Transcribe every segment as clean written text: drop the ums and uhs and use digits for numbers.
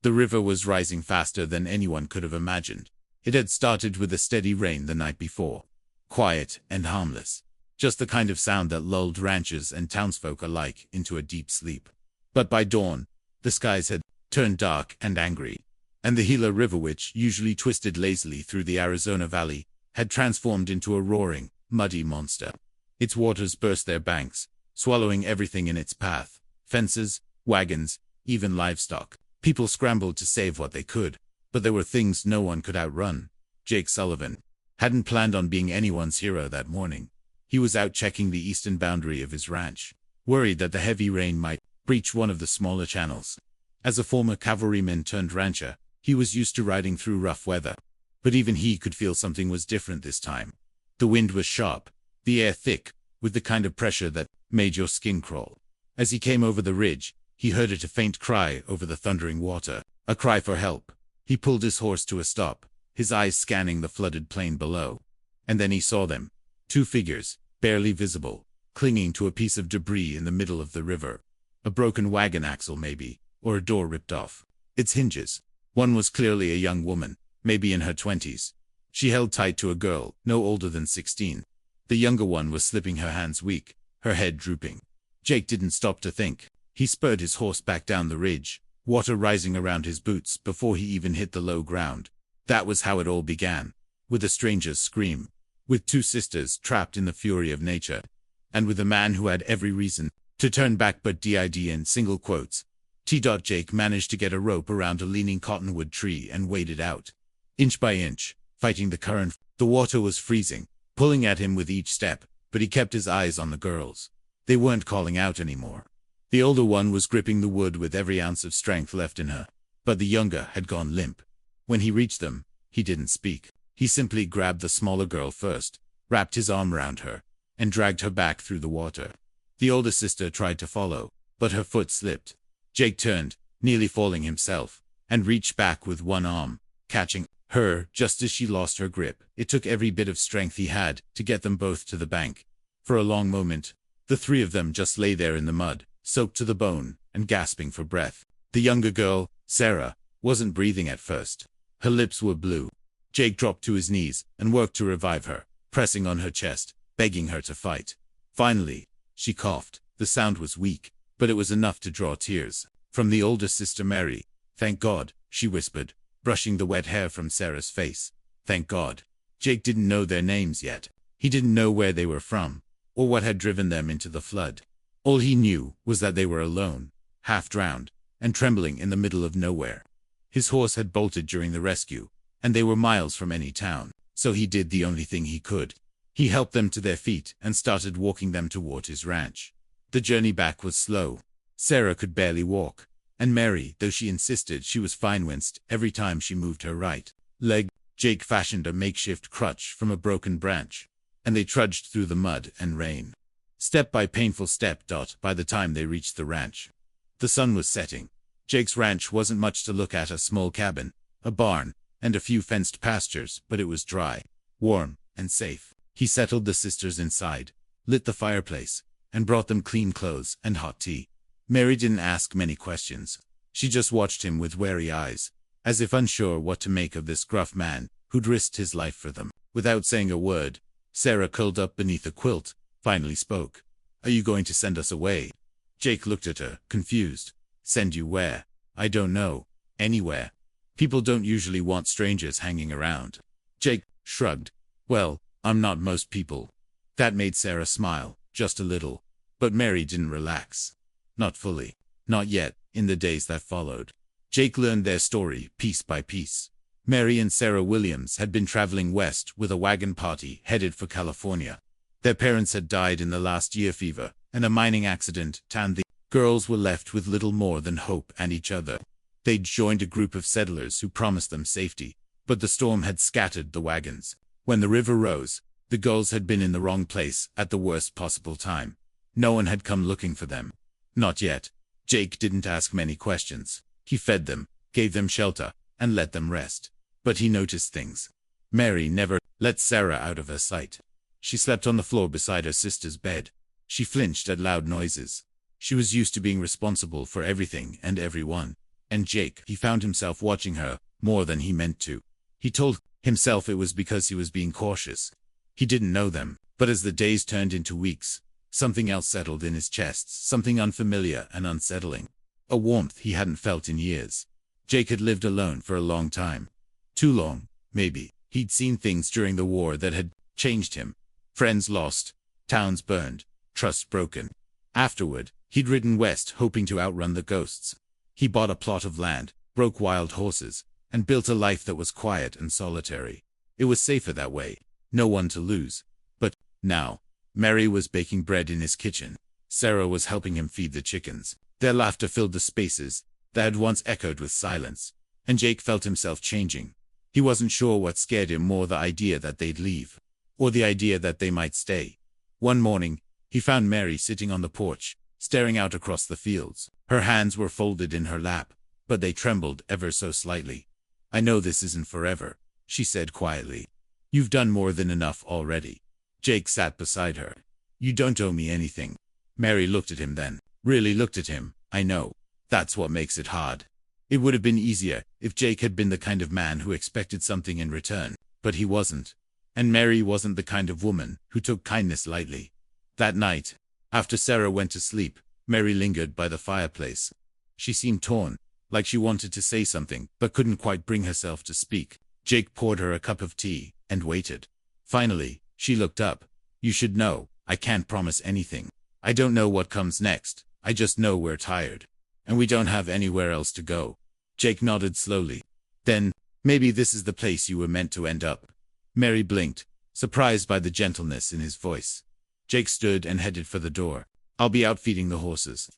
The river was rising faster than anyone could have imagined. It had started with a steady rain the night before. Quiet and harmless. Just the kind of sound that lulled ranchers and townsfolk alike into a deep sleep. But by dawn, the skies had turned dark and angry, and the Gila River, which usually twisted lazily through the Arizona Valley, had transformed into a roaring, muddy monster. Its waters burst their banks, swallowing everything in its path: fences, wagons, even livestock. People scrambled to save what they could, but there were things no one could outrun. Jake Sullivan hadn't planned on being anyone's hero that morning. He was out checking the eastern boundary of his ranch, worried that the heavy rain might breach one of the smaller channels. As a former cavalryman turned rancher, he was used to riding through rough weather, but even he could feel something was different this time. The wind was sharp, the air thick, with the kind of pressure that made your skin crawl. As he came over the ridge, he heard a faint cry over the thundering water, a cry for help. He pulled his horse to a stop, his eyes scanning the flooded plain below. And then he saw them. Two figures, barely visible, clinging to a piece of debris in the middle of the river. A broken wagon axle maybe, or a door ripped off its hinges. One was clearly a young woman, maybe in her 20s. She held tight to a girl, no older than 16. The younger one was slipping, her hands weak, her head drooping. Jake didn't stop to think. He spurred his horse back down the ridge, water rising around his boots before he even hit the low ground. That was how it all began, with a stranger's scream, with two sisters trapped in the fury of nature, and with a man who had every reason to turn back but did in single quotes. Jake managed to get a rope around a leaning cottonwood tree and waded out. Inch by inch, fighting the current. The water was freezing, pulling at him with each step, but he kept his eyes on the girls. They weren't calling out anymore. The older one was gripping the wood with every ounce of strength left in her, but the younger had gone limp. When he reached them, he didn't speak. He simply grabbed the smaller girl first, wrapped his arm around her, and dragged her back through the water. The older sister tried to follow, but her foot slipped. Jake turned, nearly falling himself, and reached back with one arm, catching her just as she lost her grip. It took every bit of strength he had to get them both to the bank. For a long moment, the three of them just lay there in the mud, soaked to the bone, and gasping for breath. The younger girl, Sarah, wasn't breathing at first. Her lips were blue. Jake dropped to his knees and worked to revive her, pressing on her chest, begging her to fight. Finally, she coughed. The sound was weak, but it was enough to draw tears from the older sister Mary. "Thank God," she whispered, brushing the wet hair from Sarah's face. "Thank God." Jake didn't know their names yet. He didn't know where they were from, or what had driven them into the flood. All he knew was that they were alone, half drowned, and trembling in the middle of nowhere. His horse had bolted during the rescue, and they were miles from any town, so he did the only thing he could. He helped them to their feet and started walking them toward his ranch. The journey back was slow. Sarah could barely walk, and Mary, though she insisted she was fine, winced every time she moved her right leg. Jake fashioned a makeshift crutch from a broken branch, and they trudged through the mud and rain, step by painful step. By the time they reached the ranch, the sun was setting. Jake's ranch wasn't much to look at: a small cabin, a barn, and a few fenced pastures, but it was dry, warm, and safe. He settled the sisters inside, lit the fireplace, and brought them clean clothes and hot tea. Mary didn't ask many questions. She just watched him with wary eyes, as if unsure what to make of this gruff man who'd risked his life for them. Without saying a word, Sarah, curled up beneath a quilt, finally spoke. "Are you going to send us away?" Jake looked at her, confused. "Send you where?" "I don't know. Anywhere. People don't usually want strangers hanging around." Jake shrugged. "Well, I'm not most people." That made Sarah smile, just a little. But Mary didn't relax. Not fully. Not yet. In the days that followed, Jake learned their story piece by piece. Mary and Sarah Williams had been traveling west with a wagon party headed for California. Their parents had died in the last year fever, and a mining accident. The girls were left with little more than hope and each other. They'd joined a group of settlers who promised them safety, but the storm had scattered the wagons. When the river rose, the girls had been in the wrong place at the worst possible time. No one had come looking for them. Not yet. Jake didn't ask many questions. He fed them, gave them shelter, and let them rest. But he noticed things. Mary never let Sarah out of her sight. She slept on the floor beside her sister's bed. She flinched at loud noises. She was used to being responsible for everything and everyone. And Jake, he found himself watching her more than he meant to. He told himself it was because he was being cautious. He didn't know them, but as the days turned into weeks, something else settled in his chest, something unfamiliar and unsettling. A warmth he hadn't felt in years. Jake had lived alone for a long time. Too long, maybe. He'd seen things during the war that had changed him. Friends lost, towns burned, trust broken. Afterward, he'd ridden west hoping to outrun the ghosts. He bought a plot of land, broke wild horses, and built a life that was quiet and solitary. It was safer that way. No one to lose. But now, Mary was baking bread in his kitchen. Sarah was helping him feed the chickens. Their laughter filled the spaces that had once echoed with silence. And Jake felt himself changing. He wasn't sure what scared him more, the idea that they'd leave, or the idea that they might stay. One morning, he found Mary sitting on the porch, staring out across the fields. Her hands were folded in her lap, but they trembled ever so slightly. "I know this isn't forever," she said quietly. "You've done more than enough already." Jake sat beside her. "You don't owe me anything." Mary looked at him then. Really looked at him. "I know. That's what makes it hard." It would have been easier if Jake had been the kind of man who expected something in return, but he wasn't. And Mary wasn't the kind of woman who took kindness lightly. That night, after Sarah went to sleep, Mary lingered by the fireplace. She seemed torn, like she wanted to say something, but couldn't quite bring herself to speak. Jake poured her a cup of tea, and waited. Finally, she looked up. "You should know, I can't promise anything. I don't know what comes next. I just know we're tired. And we don't have anywhere else to go." Jake nodded slowly. "Then, maybe this is the place you were meant to end up." Mary blinked, surprised by the gentleness in his voice. Jake stood and headed for the door. "I'll be out feeding the horses."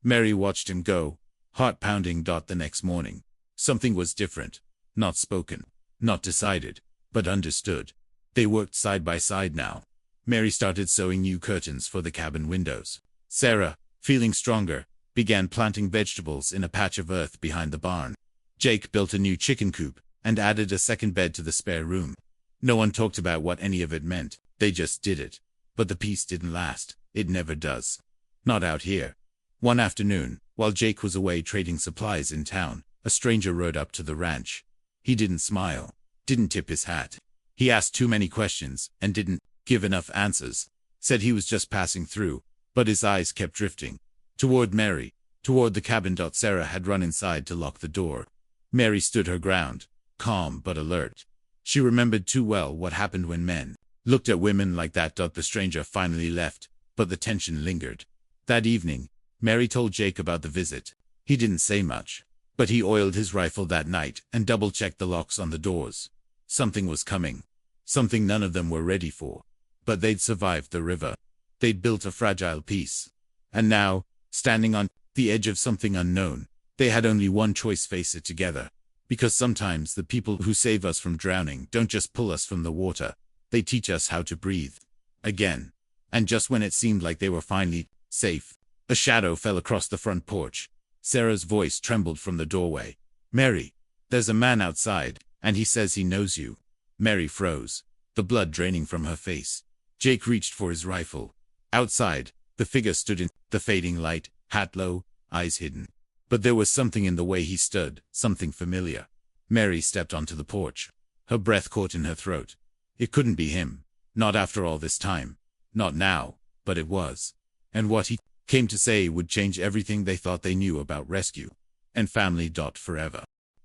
Mary watched him go, heart pounding. The next morning, something was different. Not spoken, not decided, but understood. They worked side by side now. Mary started sewing new curtains for the cabin windows. Sarah, feeling stronger, began planting vegetables in a patch of earth behind the barn. Jake built a new chicken coop and added a second bed to the spare room. No one talked about what any of it meant. They just did it. But the peace didn't last. It never does. Not out here. One afternoon, while Jake was away trading supplies in town, a stranger rode up to the ranch. He didn't smile, didn't tip his hat. He asked too many questions and didn't give enough answers. Said he was just passing through, but his eyes kept drifting. Toward Mary, toward the cabin. Sarah had run inside to lock the door. Mary stood her ground, calm but alert. She remembered too well what happened when men looked at women like that. The stranger finally left, but the tension lingered. That evening, Mary told Jake about the visit. He didn't say much, but he oiled his rifle that night and double-checked the locks on the doors. Something was coming. Something none of them were ready for. But they'd survived the river. They'd built a fragile peace. And now, standing on the edge of something unknown, they had only one choice: face it together. Because sometimes the people who save us from drowning don't just pull us from the water, they teach us how to breathe again. And just when it seemed like they were finally safe, a shadow fell across the front porch. Sarah's voice trembled from the doorway. "Mary, there's a man outside, and he says he knows you." Mary froze, the blood draining from her face. Jake reached for his rifle. Outside, the figure stood in the fading light, hat low, eyes hidden. But there was something in the way he stood, something familiar. Mary stepped onto the porch. Her breath caught in her throat. It couldn't be him. Not after all this time. Not now, but it was. And what he came to say would change everything they thought they knew about rescue and family. Forever.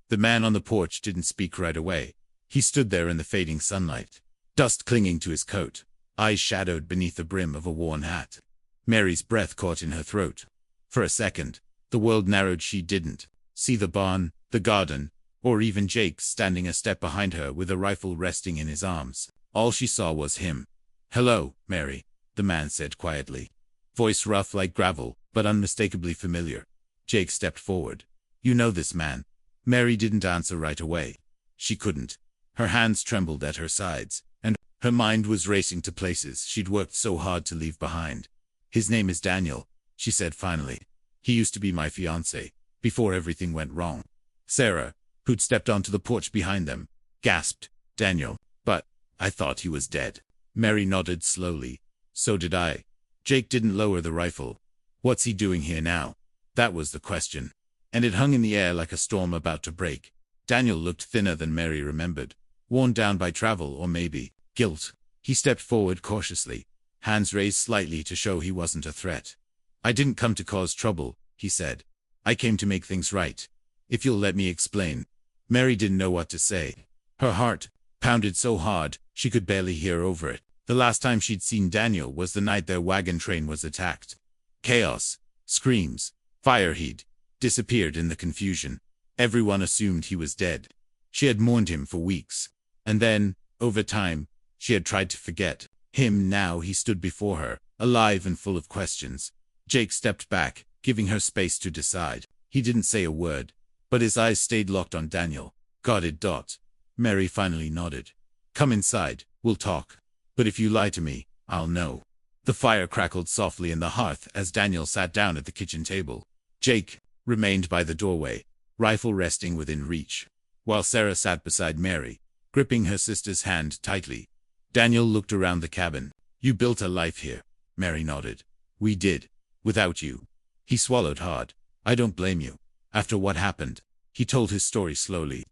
The man on the porch didn't speak right away. He stood there in the fading sunlight, dust clinging to his coat, eyes shadowed beneath the brim of a worn hat. Mary's breath caught in her throat. For a second, the world narrowed. She didn't see the barn, the garden, or even Jake standing a step behind her with a rifle resting in his arms. All she saw was him. "Hello, Mary," the man said quietly. Voice rough like gravel, but unmistakably familiar. Jake stepped forward. "You know this man?" Mary didn't answer right away. She couldn't. Her hands trembled at her sides, and her mind was racing to places she'd worked so hard to leave behind. "His name is Daniel," she said finally. "He used to be my fiancé, before everything went wrong." Sarah, who'd stepped onto the porch behind them, gasped, "Daniel, but I thought he was dead." Mary nodded slowly. "So did I." Jake didn't lower the rifle. "What's he doing here now?" That was the question. and it hung in the air like a storm about to break. Daniel looked thinner than Mary remembered, worn down by travel or maybe guilt. He stepped forward cautiously, hands raised slightly to show he wasn't a threat. "I didn't come to cause trouble," he said. "I came to make things right. If you'll let me explain." Mary didn't know what to say. Her heart pounded so hard, she could barely hear over it. The last time she'd seen Daniel was the night their wagon train was attacked. Chaos, screams, fire. He'd disappeared in the confusion. Everyone assumed he was dead. She had mourned him for weeks. And then, over time, she had tried to forget him. Now he stood before her, alive and full of questions. Jake stepped back, giving her space to decide. He didn't say a word, but his eyes stayed locked on Daniel. "Got it. Mary finally nodded. "Come inside, we'll talk. But if you lie to me, I'll know." The fire crackled softly in the hearth as Daniel sat down at the kitchen table. Jake remained by the doorway, rifle resting within reach, while Sarah sat beside Mary, gripping her sister's hand tightly. Daniel looked around the cabin. "You built a life here." Mary nodded. "We did. Without you." He swallowed hard. "I don't blame you. After what happened." He told his story slowly.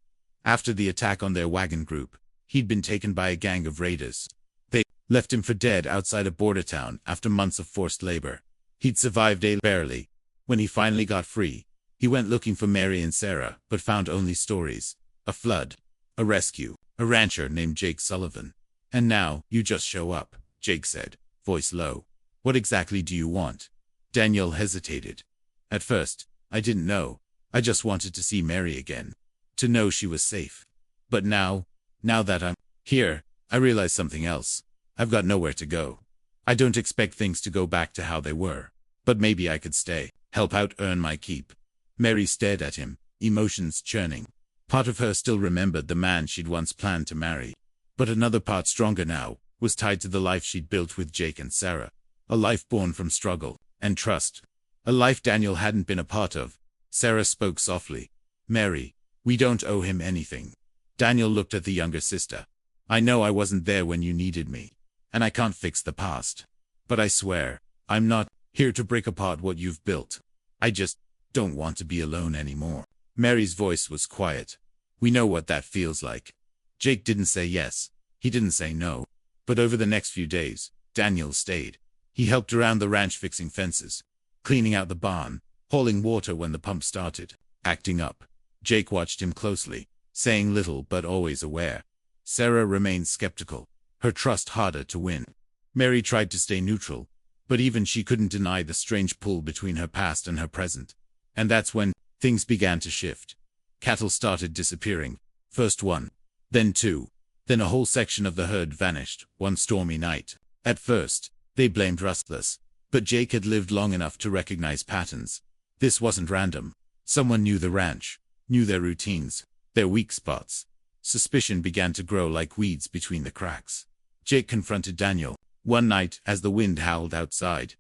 After the attack on their wagon group, he'd been taken by a gang of raiders. They left him for dead outside a border town after months of forced labor. He'd survived barely. When he finally got free, he went looking for Mary and Sarah, but found only stories. A flood, a rescue, a rancher named Jake Sullivan. "And now, you just show up," Jake said, voice low. "What exactly do you want?" Daniel hesitated. "At first, I didn't know. I just wanted to see Mary again. To know she was safe. But now that I'm here, I realize something else. I've got nowhere to go. I don't expect things to go back to how they were. But maybe I could stay, help out, earn my keep." Mary stared at him, emotions churning. Part of her still remembered the man she'd once planned to marry. But another part, stronger now, was tied to the life she'd built with Jake and Sarah. A life born from struggle and trust. A life Daniel hadn't been a part of. Sarah spoke softly. "Mary, we don't owe him anything." Daniel looked at the younger sister. "I know I wasn't there when you needed me, and I can't fix the past. But I swear, I'm not here to break apart what you've built. I just don't want to be alone anymore." Mary's voice was quiet. "We know what that feels like." Jake didn't say yes. He didn't say no. But over the next few days, Daniel stayed. He helped around the ranch fixing fences, cleaning out the barn, hauling water when the pump started, acting up. Jake watched him closely, saying little but always aware. Sarah remained skeptical, her trust harder to win. Mary tried to stay neutral, but even she couldn't deny the strange pull between her past and her present. And that's when things began to shift. Cattle started disappearing. First one, then two, then a whole section of the herd vanished one stormy night. At first, they blamed rustless, but Jake had lived long enough to recognize patterns. This wasn't random. Someone knew the ranch, knew their routines, their weak spots. Suspicion began to grow like weeds between the cracks. Jake confronted Daniel one night as the wind howled outside.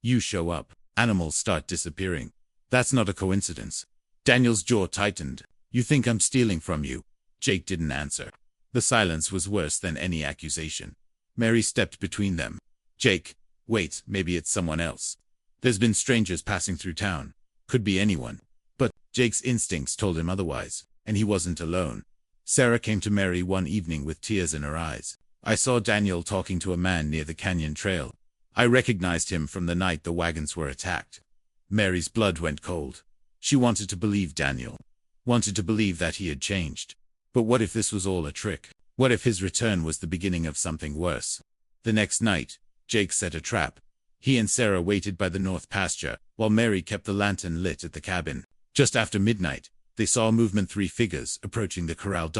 "You show up, animals start disappearing. That's not a coincidence." Daniel's jaw tightened. "You think I'm stealing from you?" Jake didn't answer. The silence was worse than any accusation. Mary stepped between them. "Jake, wait, maybe it's someone else. There's been strangers passing through town. Could be anyone." But Jake's instincts told him otherwise, and he wasn't alone. Sarah came to Mary one evening with tears in her eyes. "I saw Daniel talking to a man near the canyon trail. I recognized him from the night the wagons were attacked." Mary's blood went cold. She wanted to believe Daniel, wanted to believe that he had changed. But what if this was all a trick? What if his return was the beginning of something worse? The next night, Jake set a trap. He and Sarah waited by the north pasture, while Mary kept the lantern lit at the cabin. Just after midnight, they saw movement, 3 figures approaching the corral.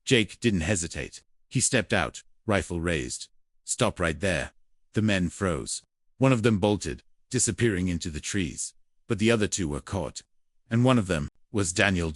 Jake didn't hesitate. He stepped out, rifle raised. "Stop right there." The men froze. One of them bolted, disappearing into the trees. But the other 2 were caught. And one of them was Daniel.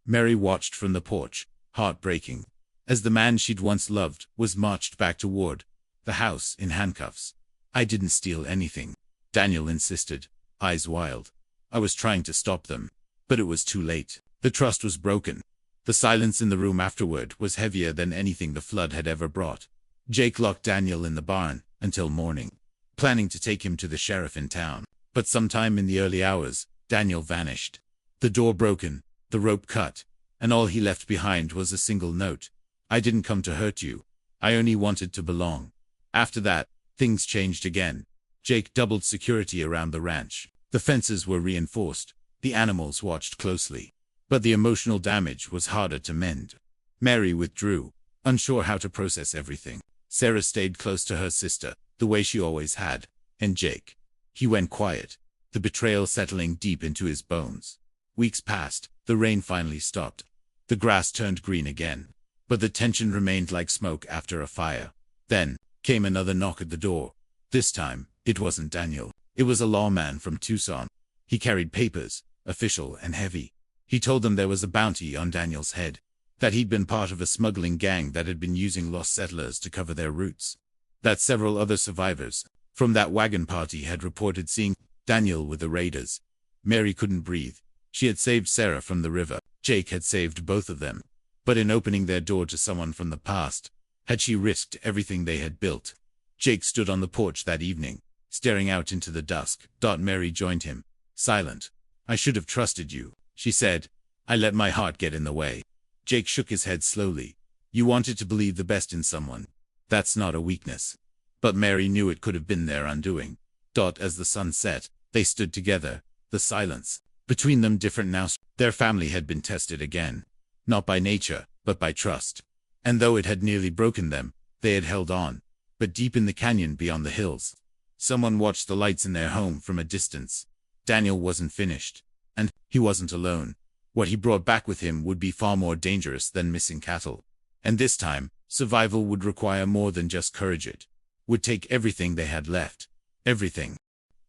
Mary watched from the porch, heartbreaking, as the man she'd once loved was marched back toward the house in handcuffs. "I didn't steal anything," Daniel insisted, eyes wild. "I was trying to stop them. But it was too late. The trust was broken." The silence in the room afterward was heavier than anything the flood had ever brought. Jake locked Daniel in the barn until morning, planning to take him to the sheriff in town. But sometime in the early hours, Daniel vanished. The door broken, the rope cut, and all he left behind was a single note. I didn't come to hurt you. I only wanted to belong. After that, things changed again. Jake doubled security around the ranch. The fences were reinforced. The animals watched closely. But the emotional damage was harder to mend. Mary withdrew, unsure how to process everything. Sarah stayed close to her sister, the way she always had. And Jake. He went quiet, the betrayal settling deep into his bones. Weeks passed. The rain finally stopped. The grass turned green again. But the tension remained like smoke after a fire. Then came another knock at the door. This time, it wasn't Daniel. It was a lawman from Tucson. He carried papers, official and heavy. He told them there was a bounty on Daniel's head, that he'd been part of a smuggling gang that had been using lost settlers to cover their routes, that several other survivors from that wagon party had reported seeing Daniel with the raiders. Mary couldn't breathe. She had saved Sarah from the river. Jake had saved both of them. But in opening their door to someone from the past, had she risked everything they had built? Jake stood on the porch that evening, staring out into the dusk. Mary joined him, silent. I should have trusted you, she said. I let my heart get in the way. Jake shook his head slowly. You wanted to believe the best in someone. That's not a weakness. But Mary knew it could have been their undoing. As the sun set, they stood together, the silence between them different now. Their family had been tested again. Not by nature, but by trust. And though it had nearly broken them, they had held on. But deep in the canyon beyond the hills, someone watched the lights in their home from a distance. Daniel wasn't finished. And he wasn't alone. What he brought back with him would be far more dangerous than missing cattle. And this time, survival would require more than just courage. It would take everything they had left. Everything.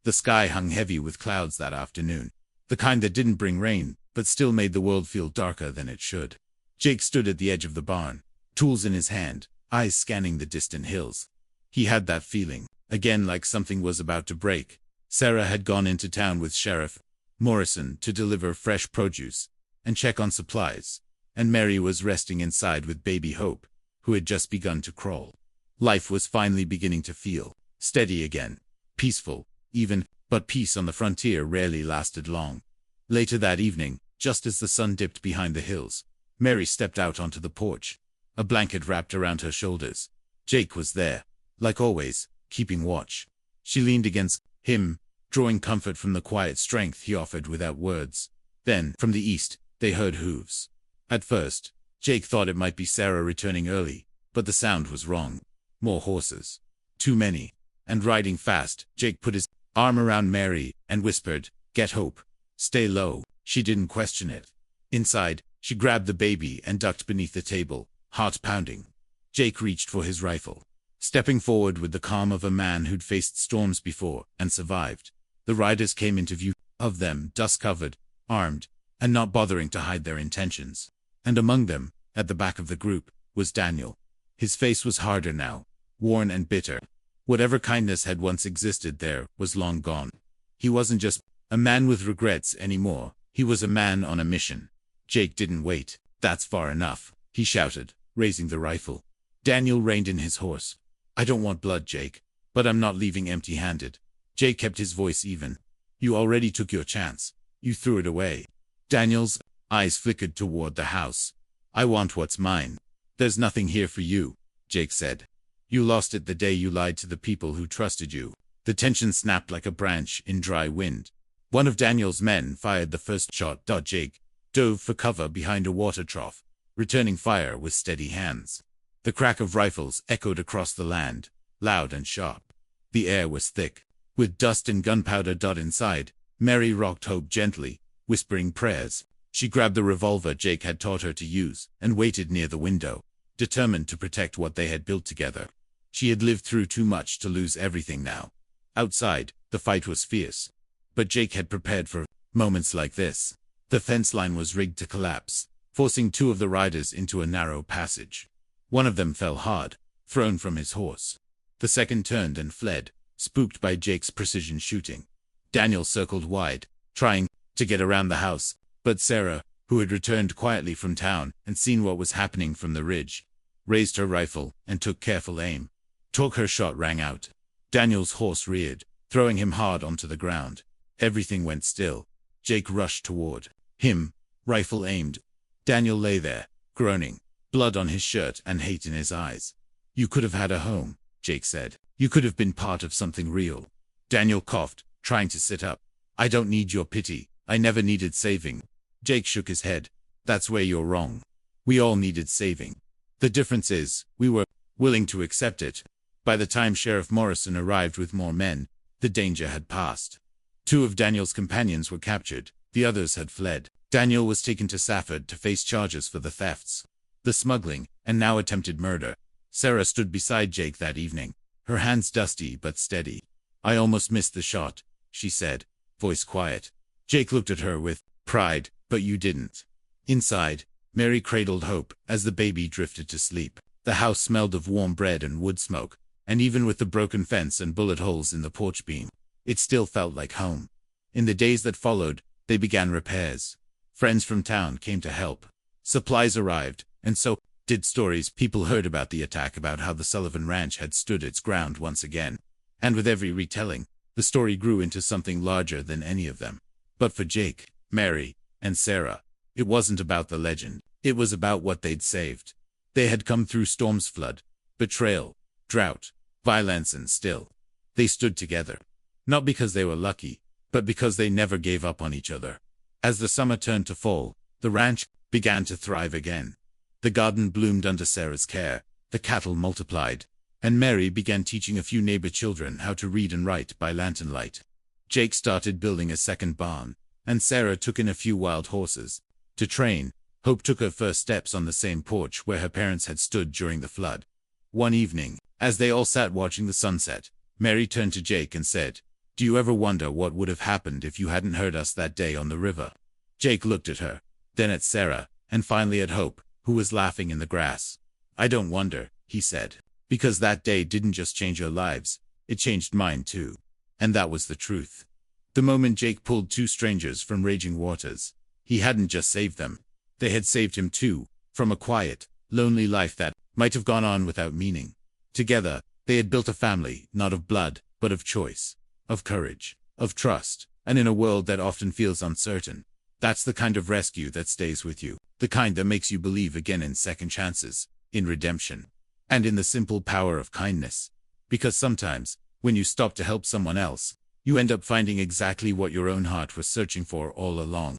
The sky hung heavy with clouds that afternoon. The kind that didn't bring rain, but still made the world feel darker than it should. Jake stood at the edge of the barn, tools in his hand, eyes scanning the distant hills. He had that feeling, again, like something was about to break. Sarah had gone into town with Sheriff Morrison to deliver fresh produce and check on supplies, and Mary was resting inside with baby Hope, who had just begun to crawl. Life was finally beginning to feel steady again, peaceful, even, but peace on the frontier rarely lasted long. Later that evening, just as the sun dipped behind the hills, Mary stepped out onto the porch, a blanket wrapped around her shoulders. Jake was there, like always, keeping watch. She leaned against him, drawing comfort from the quiet strength he offered without words. Then, from the east, they heard hooves. At first, Jake thought it might be Sarah returning early, but the sound was wrong. More horses. Too many. And riding fast. Jake put his arm around Mary and whispered, "Get Hope. Stay low." She didn't question it. Inside, she grabbed the baby and ducked beneath the table, heart pounding. Jake reached for his rifle, stepping forward with the calm of a man who'd faced storms before and survived. The riders came into view, of them, dust-covered, armed, and not bothering to hide their intentions. And among them, at the back of the group, was Daniel. His face was harder now, worn and bitter. Whatever kindness had once existed there was long gone. He wasn't just a man with regrets anymore. He was a man on a mission. Jake didn't wait. "That's far enough," he shouted, raising the rifle. Daniel reined in his horse. "I don't want blood, Jake, but I'm not leaving empty-handed." Jake kept his voice even. "You already took your chance. You threw it away." Daniel's eyes flickered toward the house. "I want what's mine." "There's nothing here for you," Jake said. "You lost it the day you lied to the people who trusted you." The tension snapped like a branch in dry wind. One of Daniel's men fired the first shot. Jake dove for cover behind a water trough, returning fire with steady hands. The crack of rifles echoed across the land, loud and sharp. The air was thick, with dust and gunpowder. Inside, Mary rocked Hope gently, whispering prayers. She grabbed the revolver Jake had taught her to use and waited near the window, determined to protect what they had built together. She had lived through too much to lose everything now. Outside, the fight was fierce, but Jake had prepared for moments like this. The fence line was rigged to collapse, forcing two of the riders into a narrow passage. One of them fell hard, thrown from his horse. The second turned and fled, spooked by Jake's precision shooting. Daniel circled wide, trying to get around the house, but Sarah, who had returned quietly from town and seen what was happening from the ridge, raised her rifle and took careful aim. Her shot rang out. Daniel's horse reared, throwing him hard onto the ground. Everything went still. Jake rushed toward Him, rifle aimed. Daniel lay there, groaning, blood on his shirt and hate in his eyes. You could have had a home, Jake said. You could have been part of something real. Daniel coughed, trying to sit up. I don't need your pity. I never needed saving. Jake shook his head. That's where you're wrong. We all needed saving. The difference is, we were willing to accept it. By the time Sheriff Morrison arrived with more men, the danger had passed. 2 of Daniel's companions were captured. The others had fled. Daniel was taken to Safford to face charges for the thefts, the smuggling, and now attempted murder. Sarah stood beside Jake that evening, her hands dusty but steady. I almost missed the shot, she said, voice quiet. Jake looked at her with pride, but you didn't. Inside, Mary cradled Hope as the baby drifted to sleep. The house smelled of warm bread and wood smoke, and even with the broken fence and bullet holes in the porch beam, it still felt like home. In the days that followed, they began repairs. Friends from town came to help. Supplies arrived, and so did stories people heard about the attack, about how the Sullivan Ranch had stood its ground once again. And with every retelling, the story grew into something larger than any of them. But for Jake, Mary, and Sarah, it wasn't about the legend. It was about what they'd saved. They had come through storms, flood, betrayal, drought, violence, and still, they stood together. Not because they were lucky, but because they never gave up on each other. As the summer turned to fall, the ranch began to thrive again. The garden bloomed under Sarah's care, the cattle multiplied, and Mary began teaching a few neighbor children how to read and write by lantern light. Jake started building a second barn, and Sarah took in a few wild horses. To train, Hope took her first steps on the same porch where her parents had stood during the flood. One evening, as they all sat watching the sunset, Mary turned to Jake and said, "Do you ever wonder what would have happened if you hadn't heard us that day on the river?" Jake looked at her, then at Sarah, and finally at Hope, who was laughing in the grass. "I don't wonder," he said, "because that day didn't just change your lives, it changed mine too." And that was the truth. The moment Jake pulled 2 strangers from raging waters, he hadn't just saved them. They had saved him too, from a quiet, lonely life that might have gone on without meaning. Together, they had built a family, not of blood, but of choice, of courage, of trust, and in a world that often feels uncertain. That's the kind of rescue that stays with you, the kind that makes you believe again in second chances, in redemption, and in the simple power of kindness. Because sometimes, when you stop to help someone else, you end up finding exactly what your own heart was searching for all along.